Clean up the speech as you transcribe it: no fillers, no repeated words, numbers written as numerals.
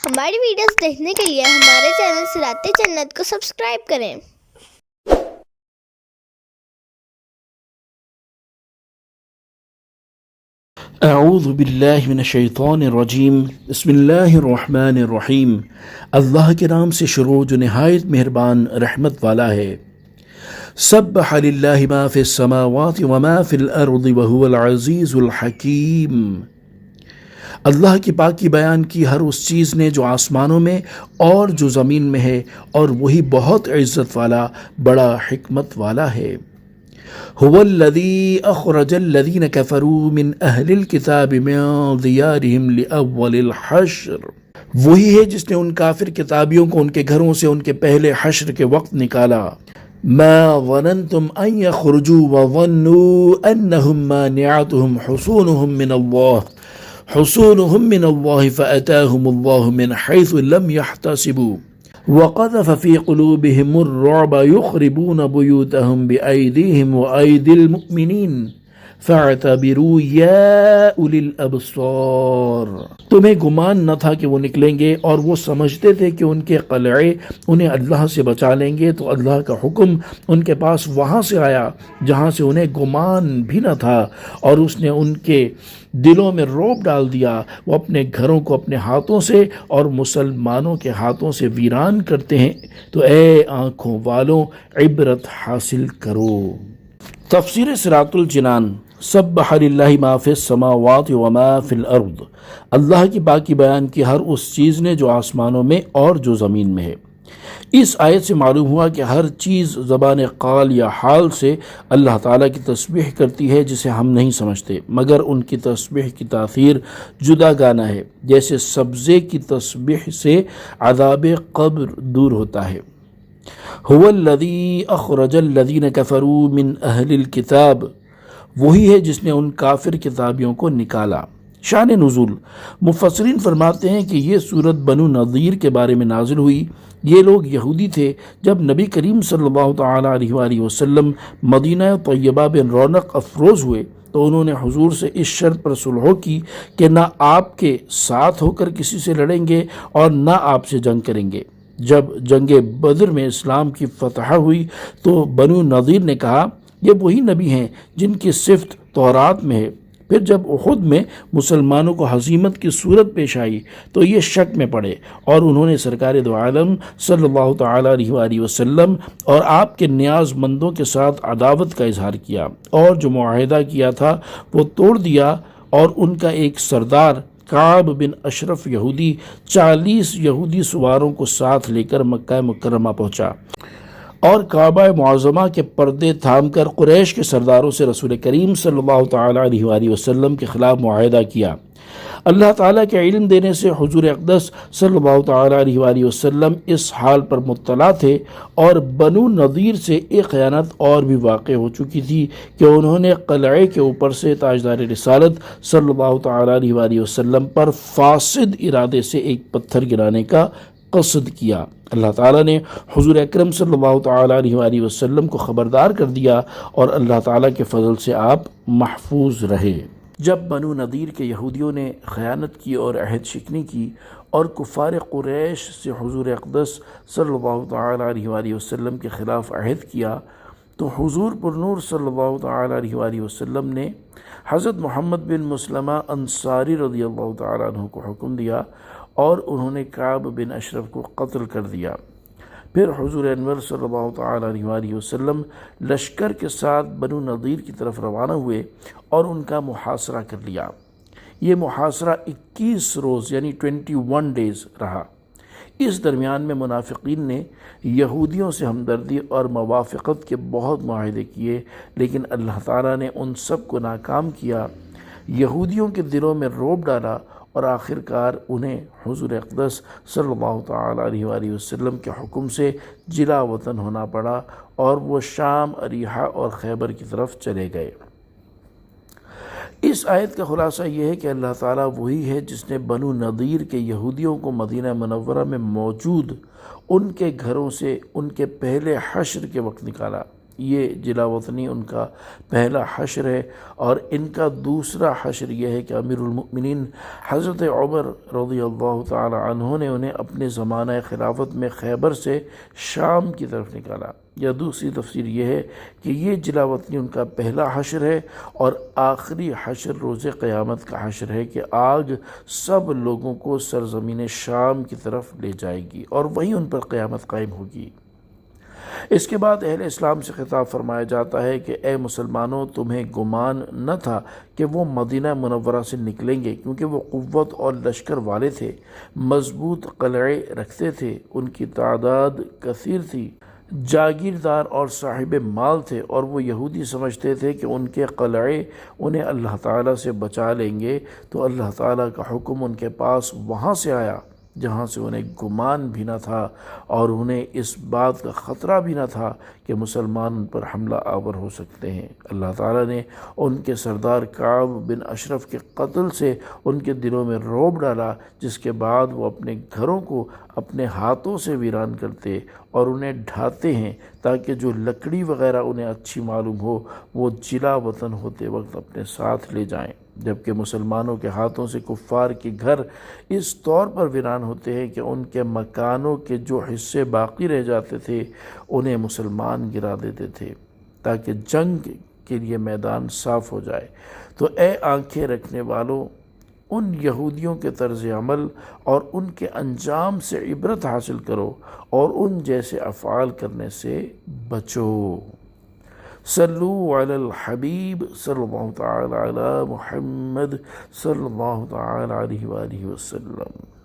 ہماری ویڈیوز دیکھنے کے لیے ہمارے چینل صراط جنت کو سبسکرائب کریں۔ اعوذ باللہ من الشیطان الرجیم، بسم اللہ الرحمن الرحیم۔ اللہ کے نام سے شروع جو نہایت مہربان رحمت والا ہے۔ سبح للہ ما فی السماوات وما فی الارض وهو العزیز الحکیم۔ اللہ کی پاکی بیان کی ہر اس چیز نے جو آسمانوں میں اور جو زمین میں ہے، اور وہی بہت عزت والا بڑا حکمت والا ہے۔ هو الذي أخرج الذين كفروا من أهل الكتاب من ديارهم لأول الحشر، وہی ہے جس نے ان کافر کتابیوں کو ان کے گھروں سے ان کے پہلے حشر کے وقت نکالا۔ ما ظننتم أن يخرجوا وظنوا أنهم مانعتهم حصونهم من الله فأتاهم الله من حيث لم يحتسبوا وقذف في قلوبهم الرعب يخربون بيوتهم بأيديهم وأيدي المؤمنين فاعتبروا يا أولي الأبصار۔ تمہیں گمان نہ تھا کہ وہ نکلیں گے، اور وہ سمجھتے تھے کہ ان کے قلعے انہیں اللہ سے بچا لیں گے، تو اللہ کا حکم ان کے پاس وہاں سے آیا جہاں سے انہیں گمان بھی نہ تھا، اور اس نے ان کے دلوں میں رعب ڈال دیا۔ وہ اپنے گھروں کو اپنے ہاتھوں سے اور مسلمانوں کے ہاتھوں سے ویران کرتے ہیں، تو اے آنکھوں والوں عبرت حاصل کرو۔ تفسیر صراط الجنان۔ سبح للہ ما فی السماوات وما فی الارض، اللہ کی پاکی بیان کی ہر اس چیز نے جو آسمانوں میں اور جو زمین میں ہے۔ اس آیت سے معلوم ہوا کہ ہر چیز زبان قال یا حال سے اللہ تعالیٰ کی تسبیح کرتی ہے جسے ہم نہیں سمجھتے، مگر ان کی تسبیح کی تاثیر جدا گانہ ہے، جیسے سبزے کی تسبیح سے عذاب قبر دور ہوتا ہے۔ هو الذی اخرج الذین کفروا من اہل الکتاب، وہی ہے جس نے ان کافر کتابیوں کو نکالا۔ شان نزول، مفسرین فرماتے ہیں کہ یہ صورت بنو نذیر کے بارے میں نازل ہوئی۔ یہ لوگ یہودی تھے۔ جب نبی کریم صلی اللہ تعالیٰ علیہ وآلہ وسلم مدینہ طیبہ میں رونق افروز ہوئے تو انہوں نے حضور سے اس شرط پر صلح کی کہ نہ آپ کے ساتھ ہو کر کسی سے لڑیں گے اور نہ آپ سے جنگ کریں گے۔ جب جنگ بدر میں اسلام کی فتح ہوئی تو بنو نذیر نے کہا یہ وہی نبی ہیں جن کی صفت تورات میں ہے۔ پھر جب احد میں مسلمانوں کو ہزیمت کی صورت پیش آئی تو یہ شک میں پڑے، اور انہوں نے سرکار دو عالم صلی اللہ تعالیٰ علیہ وآلہ وسلم اور آپ کے نیاز مندوں کے ساتھ عداوت کا اظہار کیا، اور جو معاہدہ کیا تھا وہ توڑ دیا، اور ان کا ایک سردار کعب بن اشرف یہودی 40 یہودی سواروں کو ساتھ لے کر مکہ مکرمہ پہنچا، اور کعبہ معظمہ کے پردے تھام کر قریش کے سرداروں سے رسول کریم صلی اللہ تعالیٰ علیہ وآلہ وسلم کے خلاف معاہدہ کیا۔ اللہ تعالیٰ کے علم دینے سے حضور اقدس صلی اللہ تعالیٰ علیہ وآلہ وسلم اس حال پر مطلع تھے، اور بنو نذیر سے ایک خیانت اور بھی واقع ہو چکی تھی کہ انہوں نے قلعے کے اوپر سے تاجدار رسالت صلی اللہ تعالیٰ علیہ وآلہ وسلم پر فاسد ارادے سے ایک پتھر گرانے کا قصد کیا۔ اللہ تعالیٰ نے حضور اکرم صلی اللہ تعالیٰ علیہ وآلہ وسلم کو خبردار کر دیا، اور اللہ تعالیٰ کے فضل سے آپ محفوظ رہے۔ جب بنو نذیر کے یہودیوں نے خیانت کی اور عہد شکنی کی اور کفار قریش سے حضور اقدس صلی اللہ تعالیٰ علیہ وآلہ وسلم کے خلاف عہد کیا، تو حضور پر نور صلی اللہ تعالیٰ علیہ وآلہ وسلم نے حضرت محمد بن مسلمہ انصاری رضی اللہ تعالیٰ عنہ کو حکم دیا، اور انہوں نے کعب بن اشرف کو قتل کر دیا۔ پھر حضور انور صلی اللہ تعالیٰ علیہ وآلہ وسلم لشکر کے ساتھ بنو نذیر کی طرف روانہ ہوئے اور ان کا محاصرہ کر لیا۔ یہ محاصرہ 21 روز یعنی 21 ڈیز رہا۔ اس درمیان میں منافقین نے یہودیوں سے ہمدردی اور موافقت کے بہت معاہدے کیے، لیکن اللہ تعالیٰ نے ان سب کو ناکام کیا، یہودیوں کے دلوں میں رعب ڈالا، اور آخر کار انہیں حضور اقدس صلی اللہ تعالیٰ علیہ وآلہ وسلم کے حکم سے جلا وطن ہونا پڑا، اور وہ شام، اریحہ اور خیبر کی طرف چلے گئے۔ اس آیت کا خلاصہ یہ ہے کہ اللہ تعالیٰ وہی ہے جس نے بنو نذیر کے یہودیوں کو مدینہ منورہ میں موجود ان کے گھروں سے ان کے پہلے حشر کے وقت نکالا۔ یہ جلا وطنی ان کا پہلا حشر ہے، اور ان کا دوسرا حشر یہ ہے کہ امیر المؤمنین حضرت عمر رضی اللہ تعالی عنہ نے انہیں اپنے زمانہ خلافت میں خیبر سے شام کی طرف نکالا، یا دوسری تفسیر یہ ہے کہ یہ جلا وطنی ان کا پہلا حشر ہے، اور آخری حشر روز قیامت کا حشر ہے کہ آگ سب لوگوں کو سرزمین شام کی طرف لے جائے گی اور وہیں ان پر قیامت قائم ہوگی۔ اس کے بعد اہل اسلام سے خطاب فرمایا جاتا ہے کہ اے مسلمانوں، تمہیں گمان نہ تھا کہ وہ مدینہ منورہ سے نکلیں گے، کیونکہ وہ قوت اور لشکر والے تھے، مضبوط قلعے رکھتے تھے، ان کی تعداد کثیر تھی، جاگیردار اور صاحب مال تھے، اور وہ یہودی سمجھتے تھے کہ ان کے قلعے انہیں اللہ تعالیٰ سے بچا لیں گے، تو اللہ تعالیٰ کا حکم ان کے پاس وہاں سے آیا جہاں سے انہیں گمان بھی نہ تھا، اور انہیں اس بات کا خطرہ بھی نہ تھا کہ مسلمان ان پر حملہ آور ہو سکتے ہیں۔ اللہ تعالیٰ نے ان کے سردار کعب بن اشرف کے قتل سے ان کے دلوں میں رعب ڈالا، جس کے بعد وہ اپنے گھروں کو اپنے ہاتھوں سے ویران کرتے اور انہیں ڈھاتے ہیں، تاکہ جو لکڑی وغیرہ انہیں اچھی معلوم ہو وہ جلا وطن ہوتے وقت اپنے ساتھ لے جائیں، جبکہ مسلمانوں کے ہاتھوں سے کفار کے گھر اس طور پر ویران ہوتے ہیں کہ ان کے مکانوں کے جو حصے باقی رہ جاتے تھے انہیں مسلمان گرا دیتے تھے تاکہ جنگ کے لیے میدان صاف ہو جائے۔ تو اے آنکھیں رکھنے والوں، ان یہودیوں کے طرز عمل اور ان کے انجام سے عبرت حاصل کرو اور ان جیسے افعال کرنے سے بچو۔ صلو علی الحبیب صلی اللہ تعالی علی محمد صلی اللہ تعالی علیہ وآلہ وسلم۔